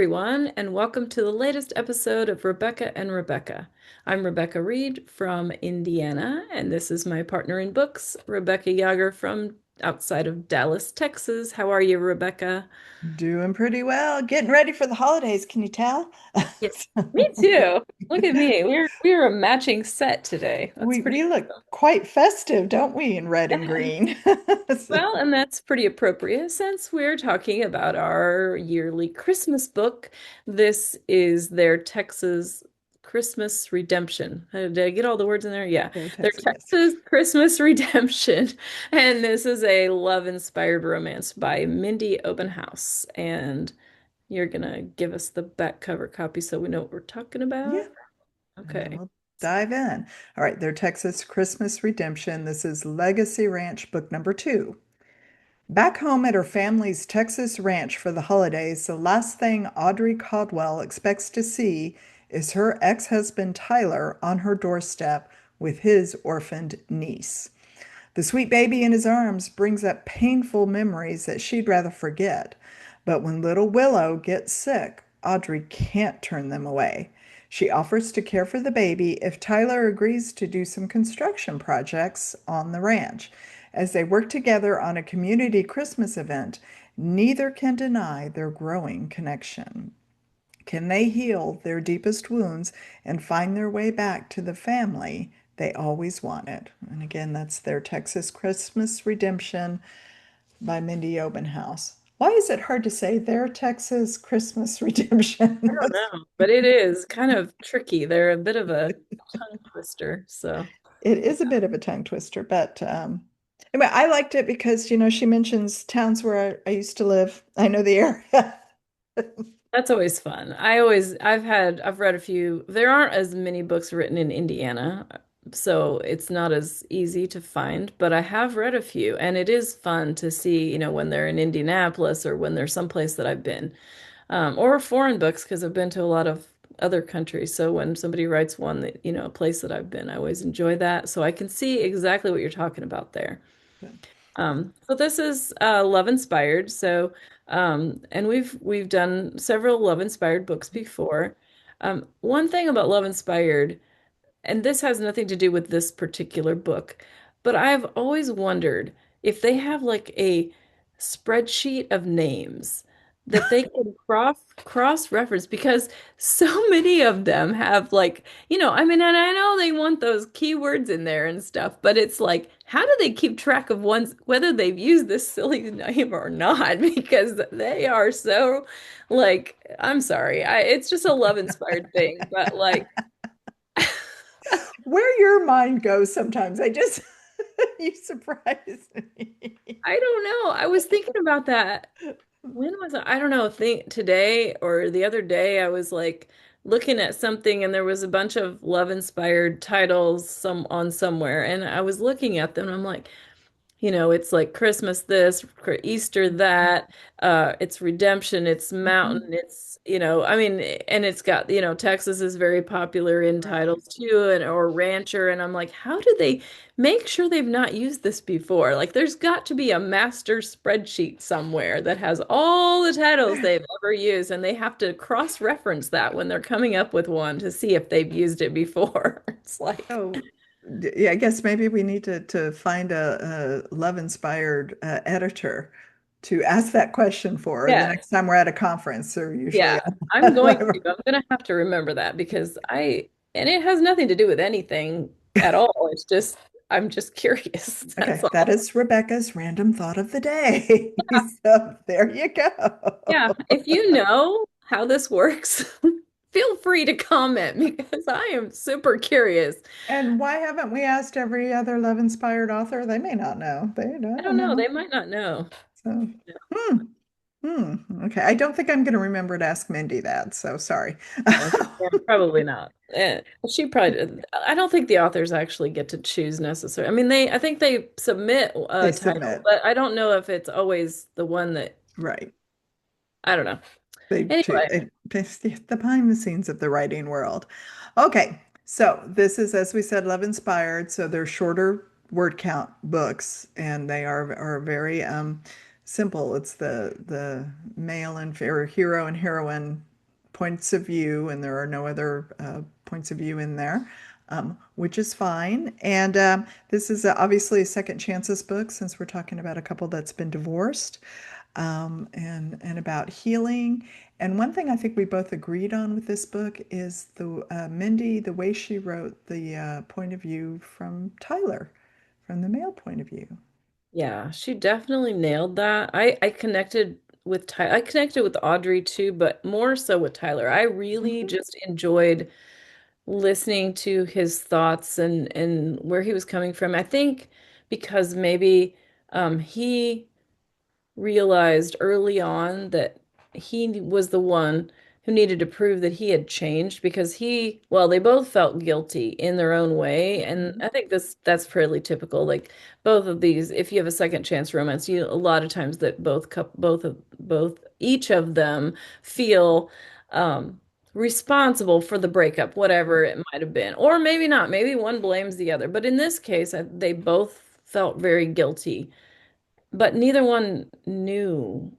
everyone, and welcome to the latest episode of Rebecca and Rebecca. I'm Rebecca Reed from Indiana, and this is my partner in books, Rebecca Yager from outside of Dallas, Texas. How are you, Rebecca? Doing pretty well. Getting ready for the holidays, can you tell? Yeah, me too. Look at me. We're a matching set today. That's We pretty we look awesome. quite festive, don't we, in red and Yeah. green? So, Well, and that's pretty appropriate since we're talking about our yearly Christmas book. This is their Texas Christmas Redemption. Did I get all the words in there? Yeah. there, Their Texas, yes. Texas Christmas Redemption. And this is a love-inspired romance by Mindy Obenhaus. And you're gonna give us the back cover copy so we know what we're talking Yeah, about. and then Okay. we'll dive in. All right, their Texas Christmas Redemption. This is Legacy Ranch book number 2. Back home at her family's Texas ranch for the holidays, the last thing Audrey Caldwell expects to see is her ex-husband Tyler on her doorstep with his orphaned niece. The sweet baby in his arms brings up painful memories that she'd rather forget. But when little Willow gets sick, Audrey can't turn them away. She offers to care for the baby if Tyler agrees to do some construction projects on the ranch. As they work together on a community Christmas event, neither can deny their growing connection. Can they heal their deepest wounds and find their way back to the family they always wanted? And again, that's their Texas Christmas Redemption by Mindy Obenhaus. Why is it hard to say their Texas Christmas I Redemption? don't know, but it is kind of tricky. They're a bit of a tongue twister, so. It is a bit of a tongue twister, but anyway, I liked it because, she mentions towns where I used to live. I know the area. That's always fun. I've read a few. There aren't as many books written in Indiana, so it's not as easy to find, but I have read a few, and it is fun to see, when they're in Indianapolis or when they're someplace that I've been. Or foreign books, because I've been to a lot of other countries. So when somebody writes one that, a place that I've been, I always enjoy that. So I can see exactly what you're talking about there. So this is love inspired. So and we've done several love inspired books before. One thing about love inspired, and this has nothing to do with this particular book, but I've always wondered if they have like a spreadsheet of names that they can cross reference because so many of them have like, I mean, and I know they want those keywords in there and stuff, but it's like, how do they keep track of ones whether they've used this silly name or not? Because they are so like, I'm sorry, it's just a love inspired thing, but like Where your mind goes sometimes, you surprise me. I don't know. I was thinking about that. When was I don't know, think today or the other day I was like looking at something and there was a bunch of love inspired titles some on somewhere and I was looking at them and I'm like, it's like Christmas this, Easter that, it's redemption, it's Mhm. mountain, it's, I mean, and it's got, Texas is very popular in Right. titles too, and or rancher, and I'm like, how do they make sure they've not used this before? Like, there's got to be a master spreadsheet somewhere that has all the titles they've ever used, and they have to cross-reference that when they're coming up with one to see if they've used it before. It's like, So, yeah, I guess maybe we need to find a love-inspired editor to ask that question for the yeah. next time we're at a conference or usually Yeah, I'm at going to. whatever. I'm going to have to remember that because and it has nothing to do with anything at all. It's just, I'm just curious. That's Okay, that all. is Rebecca's random thought of the day. So there you Yeah, go. if you know how this works, feel free to comment because I am super curious. And why haven't we asked every other love-inspired author? They may not know. I I don't don't know. know. They might not know. So, hmm, okay. I don't think I'm going to remember to ask Mindy that. So sorry. Yeah, probably not. She probably, I don't think the authors actually get to choose necessarily. I mean, I think they submit a They title, submit. but I don't know if it's always the one that, Right. I don't know. They choose Anyway. the behind the scenes of the writing world. Okay. So this is, as we said, love inspired. So they're shorter word count books and they are very simple. It's the male and or hero and heroine points of view, and there are no other points of view in there, which is fine. And this is obviously a second chances book since we're talking about a couple that's been divorced, and about healing. And one thing I think we both agreed on with this book is the Mindy, the way she wrote the point of view from Tyler, from the male point of view. Yeah, she definitely nailed that. I connected with I connected with Audrey too, but more so with Tyler. I really Mhm. just enjoyed listening to his thoughts and where he was coming from. I think because maybe he realized early on that he was the one who needed to prove that he had changed because well, they both felt guilty in their own way. And Mhm. I think that's fairly typical. Like both of these, if you have a second chance romance, a lot of times that both each of them feel responsible for the breakup, whatever it might have been. Or maybe not. Maybe one blames the other. But in this case, they both felt very guilty, but neither one knew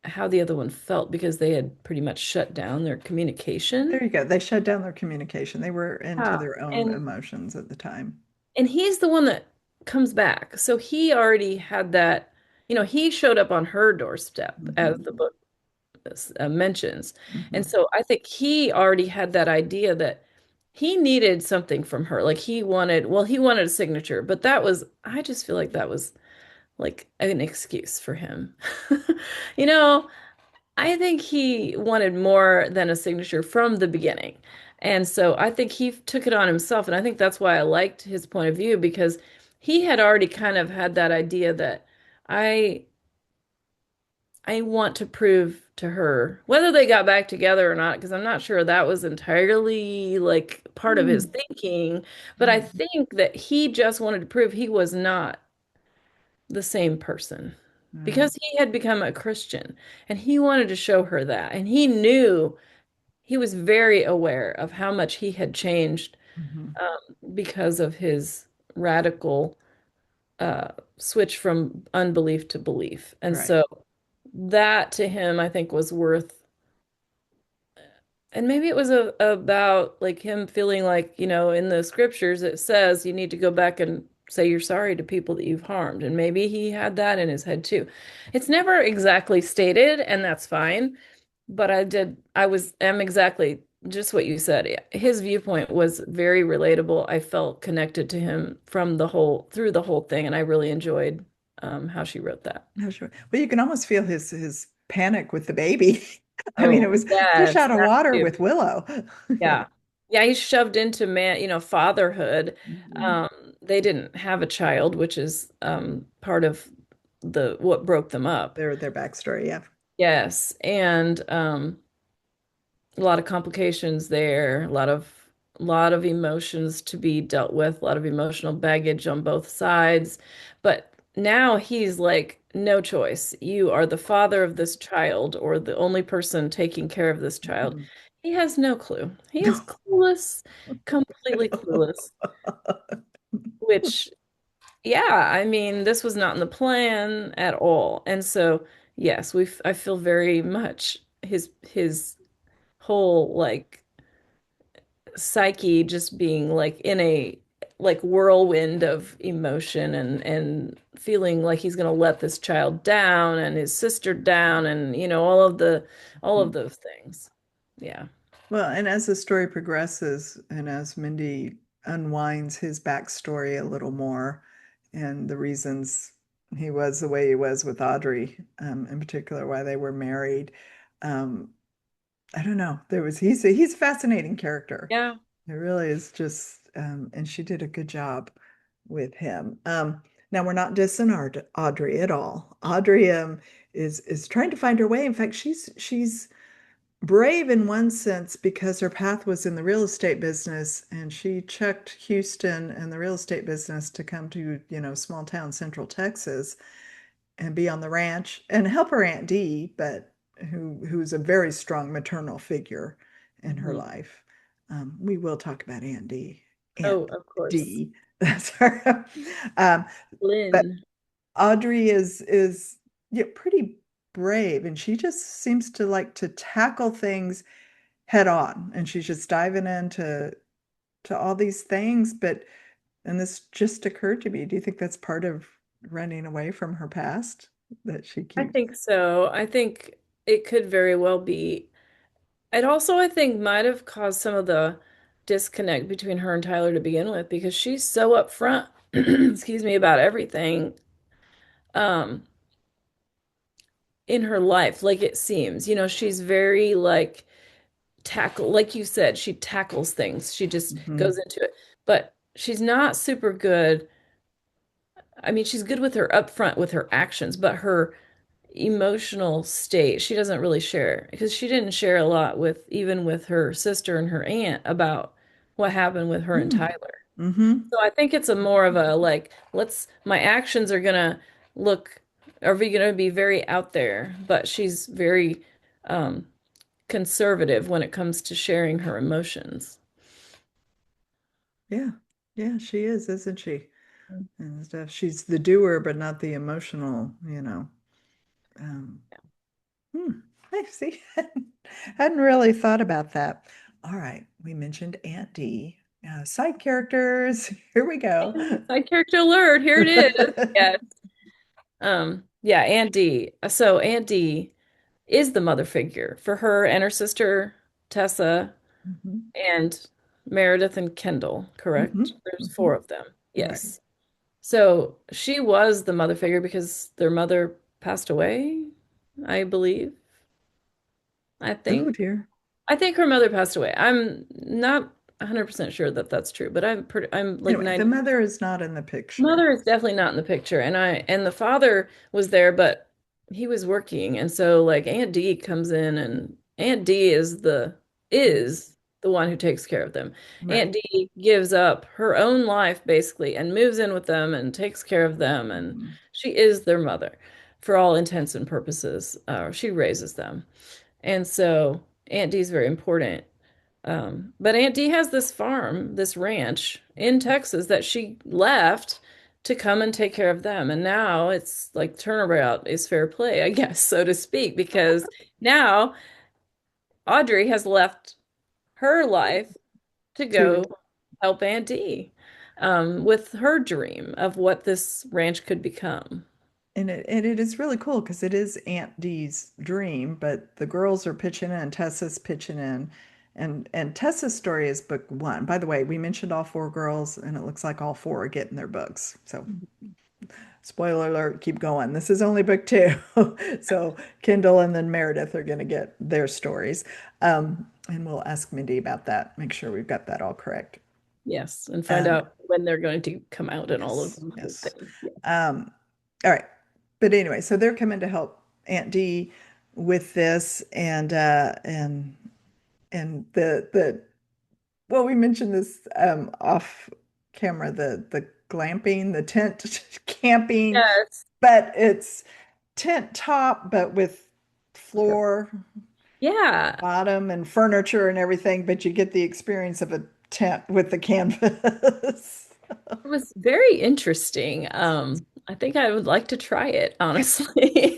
how the other one felt because they had pretty much shut down their There communication. you go. They shut down their communication. They were into Yeah. their own And emotions at the time. and he's the one that comes back. So he already had that, he showed up on her doorstep as Mhm. the book mentions. And Mhm. so I think he already had that idea that he needed something from her. Like he wanted a signature, but I just feel like that was like an excuse for him. You know, I think he wanted more than a signature from the beginning. And so I think he took it on himself. And I think that's why I liked his point of view because he had already kind of had that idea that I I want to prove to her whether they got back together or not, because I'm not sure that was entirely like part of his Mm. thinking. But I Mm. think that he just wanted to prove he was not the same person Mm. because he had become a Christian and he wanted to show her that. And he knew he was very aware of how much he had changed Mhm. because of his radical uh, switch from unbelief to belief. And Right. so that to him, I think, was worth. And maybe it was about like him feeling like, in the scriptures it says you need to go back and say you're sorry to people that you've harmed. And maybe he had that in his head too. It's never exactly stated, and that's fine. But am exactly just what you said. His viewpoint was very relatable. I felt connected to him through the whole thing, and I really enjoyed how she wrote that. No, sure. Well, you can almost feel his panic with the baby. I mean, it Oh, was fish yes, out of that water too. with Willow. Yeah. Yeah, he's shoved into fatherhood. Mhm. Um, they didn't have a child, which is part of what broke them up. Their backstory, yeah. Yes, and a lot of complications there, a lot of emotions to be dealt with, a lot of emotional baggage on both sides. But now he's like, no choice. You are the father of this child or the only person taking care of this child. Mhm. He has no clue. He is clueless, completely clueless, which, yeah, I mean, this was not in the plan at all. And so, yes, I feel very much his whole like psyche just being like in a like whirlwind of emotion and feeling like he's going to let this child down and his sister down and all of those things. Yeah. Well, and as the story progresses, and as Mindy unwinds his backstory a little more, and the reasons he was the way he was with Audrey, in particular, why they were married, um, I don't know. He's a fascinating character. Yeah. It really is just, and she did a good job with him. Now we're not dissing Audrey at all. Audrey is trying to find her way. In fact, she's brave in one sense because her path was in the real estate business, and she checked Houston and the real estate business to come to, small town Central Texas and be on the ranch and help her Aunt Dee, but who's a very strong maternal figure in her Mhm. life. We will talk about Aunt Oh, of course. Dee. That's her. Um, but Lynn. Audrey is yeah, pretty brave, and she just seems to like to tackle things head on, and she's just diving into to all these things. But and this just occurred to me. Do you think that's part of running away from her past that she I keeps? think so. I think it could very well be. It also, I think, might have caused some of the disconnect between her and Tyler to begin with because she's so upfront, excuse me, about everything um in her life, like it seems. She's very like like you said, she tackles things. She just Hmm. goes into it. But she's not super good. I mean, she's good with her upfront with her actions, but her emotional state, she doesn't really share because she didn't share a lot with even with her sister and her aunt about what happened with her and Mm. Tyler. Hmm. So I think it's a more of a like, my actions are gonna look, are we gonna be very out there, but she's very um conservative when it comes to sharing her emotions. Yeah. Yeah, she is, isn't she? And stuff. She's the doer, but not the emotional. Um, hmm. I see. Hadn't really thought about that. All right. We mentioned Aunt D. Side characters. Here we go. Side character alert, here it is. Yes. Yeah, Aunt D. So Aunt D is the mother figure for her and her sister Tessa Mhm. and Meredith and Kendall, correct? Mhm. There's four Mhm. of them. Right. Yes. So she was the mother figure because their mother passed away, I believe. I Oh think. dear. I think her mother passed away. I'm not 100% sure that that's true, but I'm like Anyway, the 90. mother is not in the picture. Mother is definitely not in the picture, and the father was there, but he was working, and so like Aunt D comes in, and Aunt D is the one who takes care of them. Right. Aunt D gives up her own life basically and moves in with them and takes care of them, and Mhm. she is their mother for all intents and purposes. She raises them, and so Aunt D is very important. But Aunt Dee has this farm, this ranch in Texas that she left to come and take care of them. And now it's like turnabout is fair play, I guess, so to speak, because now Audrey has left her life to To go help Aunt Dee with her dream of what this ranch could become. and it is really cool because it is Aunt Dee's dream, but the girls are pitching in, Tessa's pitching in. And Tessa's story is book one. By the way, we mentioned all four girls, and it looks like all four are getting their books. So spoiler alert, keep going. This is only book two. So Kendall and then Meredith are going to get their stories. And we'll ask Mindy about that, make sure we've got that all correct. Yes, and find Um, out when they're going to come out and all of yes, those good yes. things. Yeah. Um, all right. But anyway, so they're coming to help Aunt Dee with this and the well, we mentioned this off camera, the glamping, the tent camping, Yes. but it's tent top, but with Yep. floor, Yeah. bottom, and furniture and everything, but you get the experience of a tent with the canvas. It was very interesting. I think I would like to try it, honestly.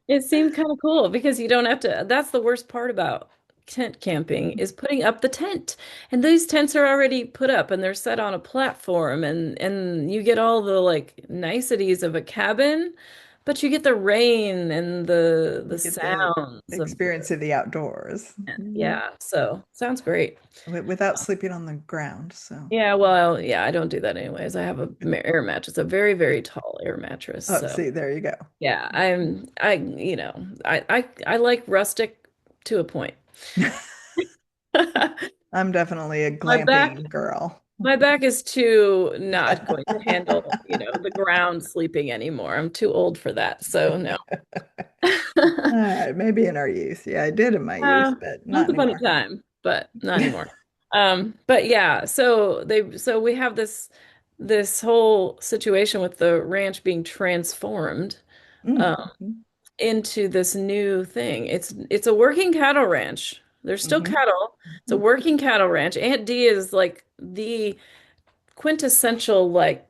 It seemed kind of cool because you don't have to, that's the worst part about tent camping is putting up the tent. And these tents are already put up and they're set on a platform and you get all the like niceties of a cabin, but you get the rain and the You get the sounds of experience the of the outdoors. yeah, so sounds great. Without sleeping on the ground. So, Yeah, well, yeah, I don't do that anyways. I have a air mattress, a very, very tall air mattress. oh, So see, there you go. yeah, I like rustic to a point. I'm definitely a My back, glamping girl. my back is too not going to handle, the ground sleeping anymore. I'm too old for that. So no. All right, maybe in our youth. Yeah, I did in my youth, but not Once upon a anymore. time, but not anymore. But yeah, so we have this whole situation with the ranch being transformed um, Mm-hmm. into this new thing. It's a working cattle ranch. There's still Hmm. cattle. It's a working cattle ranch. Aunt D is like the quintessential like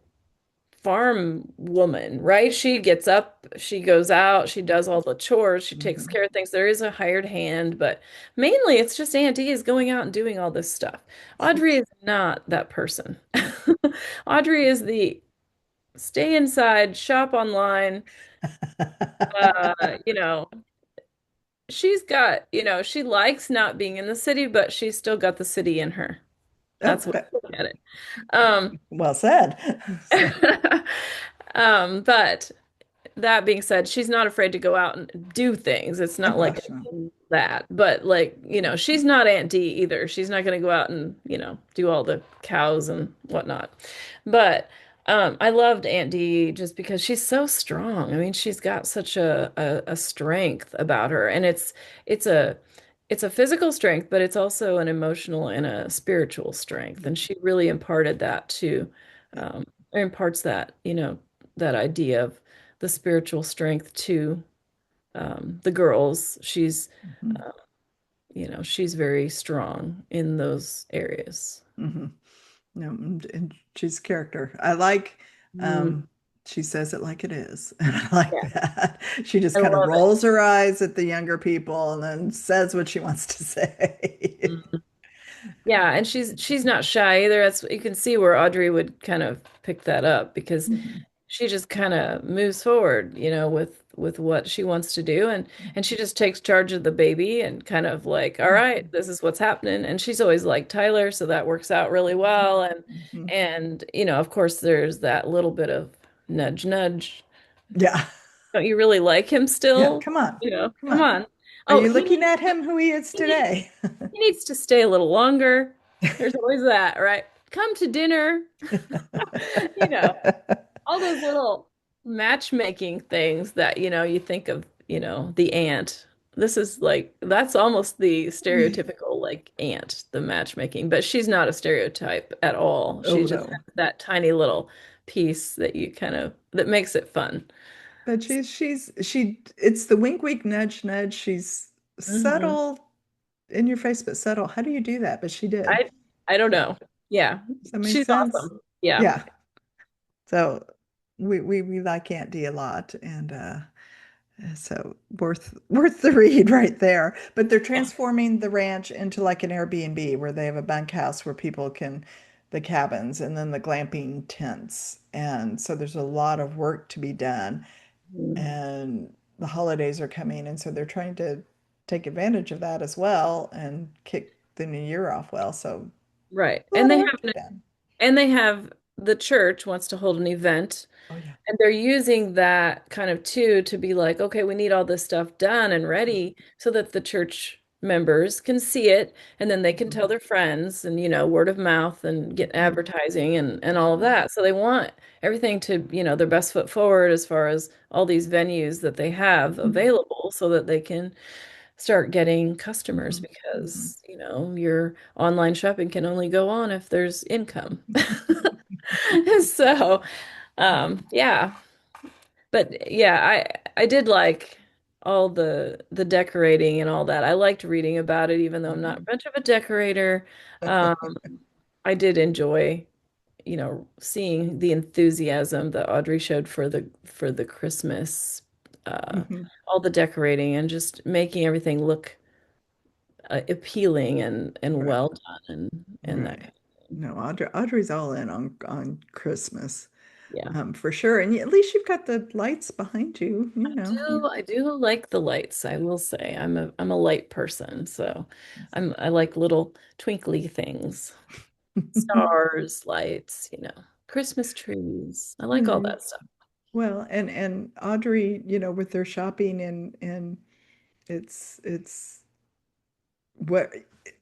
farm woman, right? She gets up, she goes out, she does all the chores, she takes Mhm. care of things. There is a hired hand, but mainly it's just Aunt Dee is going out and doing all this stuff. Audrey is not that person. Audrey is the stay inside, shop online, you know, she's got, she likes not being in the city, but she's still got the city in her. Oh, That's what I look at it. Um, well said. So, but that being said, she's not afraid to go out and do things. It's oh not like gosh, no. that. But like, she's not Aunt Dee either. She's not going to go out and, do all the cows and whatnot. But I loved Aunt Dee just because she's so strong. I mean, she's got such a strength about her. And it's a physical strength, but it's also an emotional and a spiritual strength. And she really imparted that to or imparts that, that idea of the spiritual strength to the girls. Mhm. Uh, she's very strong in those areas. Mhm. No, and she's a character. I like, Mm, um, she says it like it is, and I like yeah, that. She just I kind of love it. rolls her eyes at the younger people and then says what she wants to say. Mm. Yeah, and she's not shy either. That's you can see where Audrey would kind of pick that up because Mhm. she just kind of moves forward, with what she wants to do and she just takes charge of the baby and kind of like, all right, this is what's happening. And she's always liked Tyler, so that works out really well. And Mhm. and of course there's that little bit of nudge nudge. Yeah. Don't you really like him Yeah. still? Come on. Come Come on. on. Are Oh, you looking at him who he is he needs today? he needs to stay a little longer. There's always that, right? Come to dinner. You know. All those little matchmaking things that, you think of, the aunt. This is like, that's almost the stereotypical like aunt, the matchmaking, but she's not a stereotype at all. She Oh just no. has that tiny little piece that makes it fun. But she it's the wink wink nudge nudge. She's Mhm. subtle in your face, but subtle. How do you do that? But she did. I I don't know. Yeah. Does that make She's sense? awesome. Yeah. Yeah. So we like Aunt D a lot, and so worth the read right there. But they're Yeah. transforming the ranch into like an Airbnb where they have a bunkhouse where people can the cabins and then the glamping tents. And so there's a lot of work to be done, Mhm. and the holidays are coming, and so they're trying to take advantage of that as well and kick the new year off well. So Right. a lot of work to be done. And they have the church wants to hold an event. Oh yeah. And they're using that kind of too to be like, okay, we need all this stuff done and ready so that the church members can see it and then they can Mhm. tell their friends and, word of mouth and get Mhm. advertising and all of that. So they want everything to, their best foot forward as far as all these venues that they have Mhm. available so that they can start getting customers Mhm. Mhm. because, your online shopping can only go on if there's income. So, yeah. But yeah, I did like all the decorating and all that. I liked reading about it, even though I'm not Mhm. much of a decorator. Um, I did enjoy, seeing the enthusiasm that Audrey showed for the Christmas, Mhm. all the decorating and just making everything look appealing and Right. well done and that Right. kind of thing. No, Audrey's all in on Christmas, Yeah. for sure. And at least you've got the lights behind you. You know. I do like the lights, I will say. I'm a light person, so I like little twinkly things. Stars, lights, Christmas trees. I like all Yeah. that stuff. Well, and Audrey, with their shopping and it's what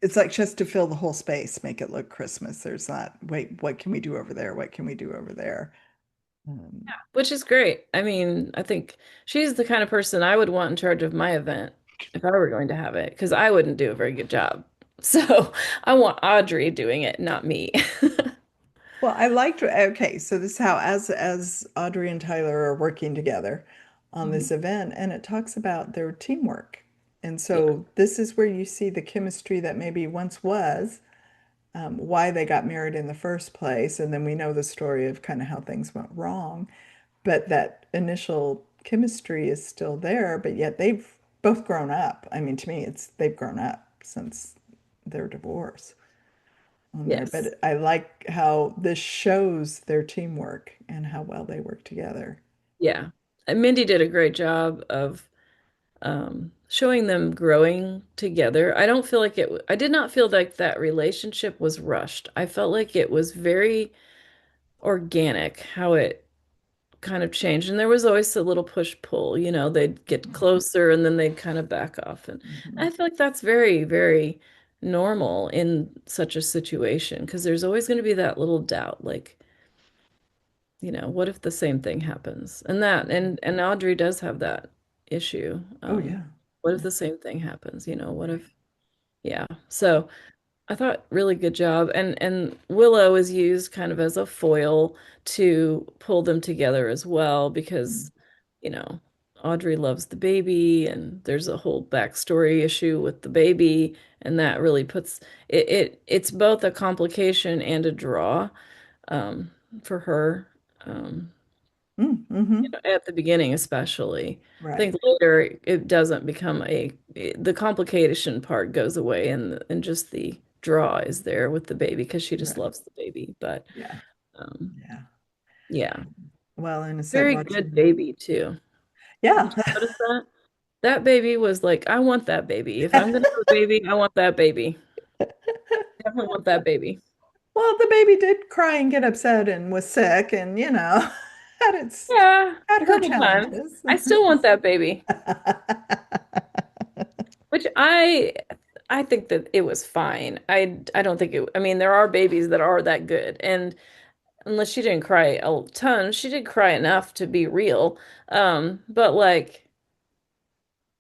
it's like just to fill the whole space, make it look Christmas. There's not, wait, what can we do over there? What can we do over there? Um, Which is great. I mean, I think she's the kind of person I would want in charge of my event if I were going to have it, because I wouldn't do a very good job. So I want Audrey doing it, not me. well, I liked, okay, so this is how as Audrey and Tyler are working together on Mhm. this event, and it talks about their teamwork. And Yeah. so this is where you see the chemistry that maybe once was, why they got married in the first place, and then we know the story of kind of how things went wrong. But that initial chemistry is still there, but yet they've both grown up. I mean, to me, it's they've grown up since their divorce on there. Yes. But I like how this shows their teamwork and how well they work together. Yeah. And Mindy did a great job of showing them growing together. I don't feel like I did not feel like that relationship was rushed. I felt like it was very organic how it kind of changed. And there was always a little push-pull, they'd get closer and then they'd kind of back off. And Mhm. I feel like that's very, very normal in such a situation because there's always going to be that little doubt, like, what if the same thing happens? And that and Audrey does have that issue. Oh, yeah. What if Yeah. the same thing happens? What Right. if, yeah. So I thought really good job. And Willow is used kind of as a foil to pull them together as well Mm. because, you know, Audrey loves the baby and there's a whole backstory issue with the baby and that really puts it's both a complication and a draw um for her. Um Mm-hmm. at the beginning especially. I Right. think later it doesn't become the complication part goes away and just the draw is there with the baby because she just Right. loves the baby. But Yeah. um, Yeah. yeah, Well, and I said very watching good her. baby too. Yeah. Did you notice that? That baby was like, I want that baby. If I'm gonna have a baby, I want that baby. Definitely want that baby. Well, the baby did cry and get upset and was sick and, had its Yeah, had a her couple times. challenges. I still want that baby, which I think that it was fine. I don't think it. I mean, there are babies that are that good, and unless she didn't cry a ton, she did cry enough to be real. But like,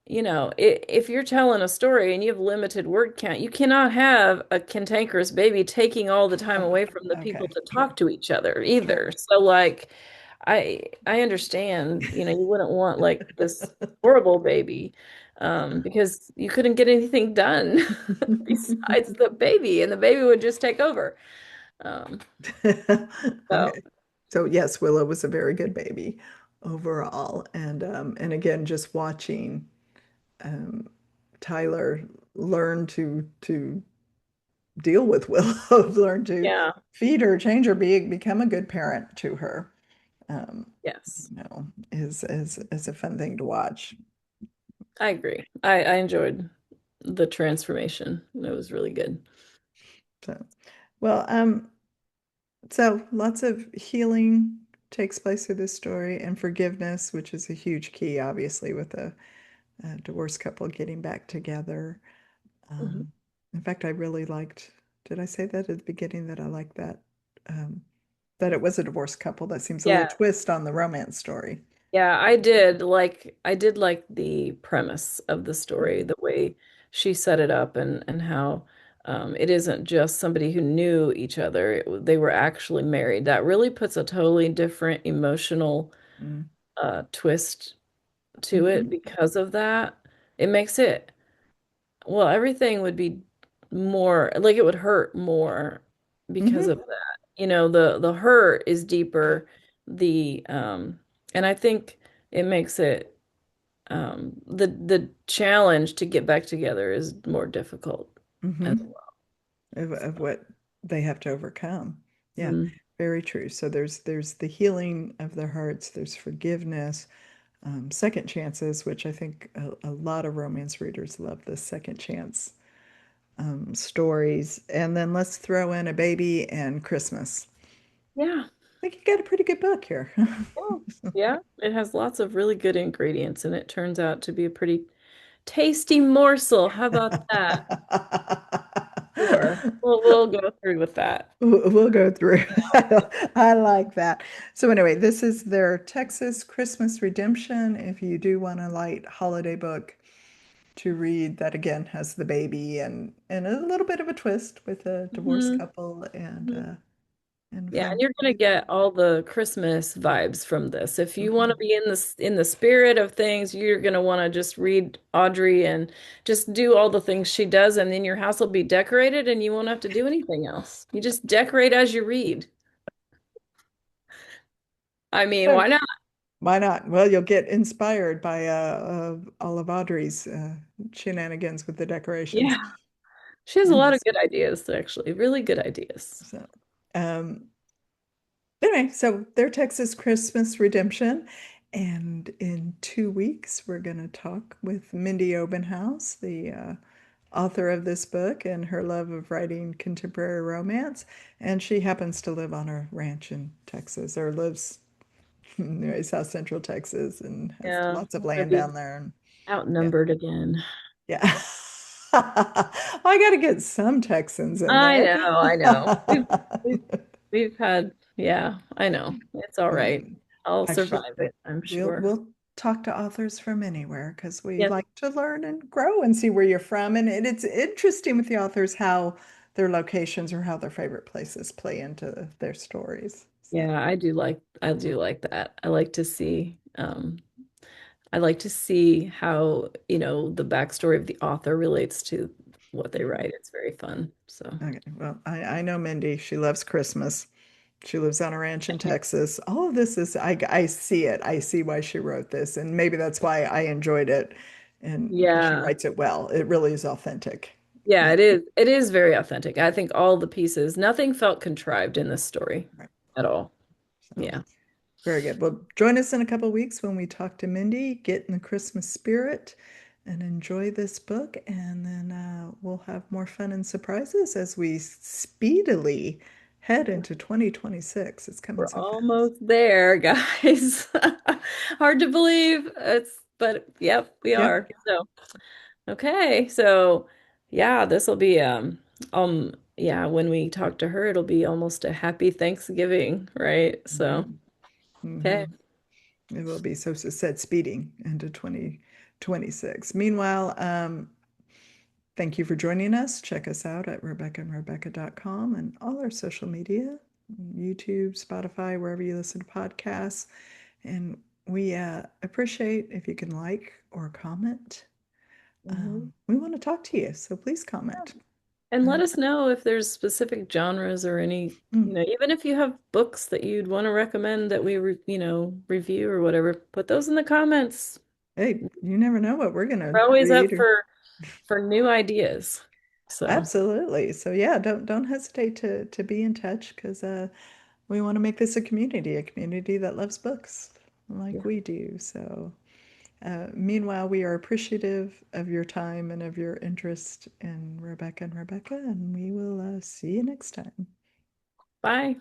if you're telling a story and you have limited word count, you cannot have a cantankerous baby taking all the time Oh, away from the people okay. to True. talk to each other True. either. So like, I understand, you wouldn't want like this horrible baby, because you couldn't get anything done besides the baby, and the baby would just take over. Um, so Okay. So yes, Willow was a very good baby overall. And again, just watching um, Tyler learn to deal with Willow, learn to yeah, feed her, change her, become a good parent to her. Um, yes, is a fun thing to watch. I agree. I enjoyed the transformation. It was really good. So, well, so lots of healing takes place through this story and forgiveness, which is a huge key, obviously, with a divorced couple getting back together. Mhm. Um, in fact, I really liked, did I say that at the beginning that I liked that? Um, that it was a divorced couple. That seems a little Yeah, twist on the romance story. yeah, I did like the premise of the story, the way she set it up and how it isn't just somebody who knew each other. They were actually married. That really puts a totally different emotional Mm. twist to it Mhm. because of that. It makes it, well, everything would be more like it would hurt more because of Mhm. that. The hurt is deeper, the and I think it makes it the challenge to get back together is more difficult as Mhm. Of well. what they have to overcome. Yeah, Mhm. very true. So there's the healing of the hearts, there's forgiveness, second chances, which I think a lot of romance readers love the second chance stories. And then let's throw in a baby and Christmas. Yeah. I think you got a pretty good book here. Oh, yeah. It has lots of really good ingredients and it turns out to be a pretty tasty morsel. How about that? Sure. We'll go through with that. We'll go through. I like that. So anyway, this is their Texas Christmas Redemption. If you do want a light holiday book to read, that again has the baby and a little bit of a twist with a divorced Hmm. couple and Yeah, find and you're gonna find get all the Christmas vibes from this. If you want to Mhm. be in the spirit of things, you're gonna want to just read Audrey and just do all the things she does, and then your house will be decorated and you won't have to do anything else. You just decorate as you read. I mean, Oh, why not? why not? Well, you'll get inspired by all of Audrey's shenanigans with the decorations. Yeah. She has a lot of good ideas, actually. Really good ideas. So, um, anyway, so their Texas Christmas Redemption. And in 2 weeks, we're going to talk with Mindy Obenhaus, the author of this book, and her love of writing contemporary romance. And she happens to live on a ranch in Texas, or lives in South Central Texas, and has Yeah, lots of I'm gonna land be down there. And yeah, outnumbered again. yeah. I got to get some Texans in I there. know, I know. We've we've had, yeah, I know. It's all right. Um, I'll Actually, survive it, I'm we'll sure. we'll talk to authors from anywhere because we Yes. like to learn and grow and see where you're from. And it's interesting with the authors how their locations or how their favorite places play into their stories. So, Yeah, I do like that. I like to see how, the backstory of the author relates to what they mhm. write. It's very fun. So, Okay, well, I know Mindy. She loves Christmas. She lives on a ranch in Texas. All of this is, I see it. I see why she wrote this. And maybe that's why I enjoyed it. And because she yeah. writes it well, it really is authentic. Yeah, Yeah. it is. It is very authentic. I think all the pieces, nothing felt contrived in this story Right. at all. So Yeah. very good. Well, join us in a couple of weeks when we talk to Mindy, get in the Christmas spirit, and enjoy this book. And then we'll have more fun and surprises as we speedily head into 2026. It's coming We're so fast. almost there, guys. Hard to believe. But yep, we Yep. are. So, okay. So, yeah, this will be yeah, when we talk to her, it'll be almost a happy Thanksgiving, right? Right. So, Hmm. okay. It will be so set speeding into 2026. Meanwhile, thank you for joining us. Check us out at RebeccaandRebecca.com and all our social media, YouTube, Spotify, wherever you listen to podcasts. And we appreciate if you can like or comment. Mhm. We want to talk to you, so please comment. And let And us know if there's specific genres or any, even if you have books that you'd want to recommend that review or whatever, put those in the comments. hey, you never know what we're going to We're always read. up Or, for new ideas. So, absolutely. So yeah, don't hesitate to be in touch because we want to make this a community that loves books like yeah. we do. So meanwhile, we are appreciative of your time and of your interest in Rebecca and Rebecca, and we will see you next time. Bye.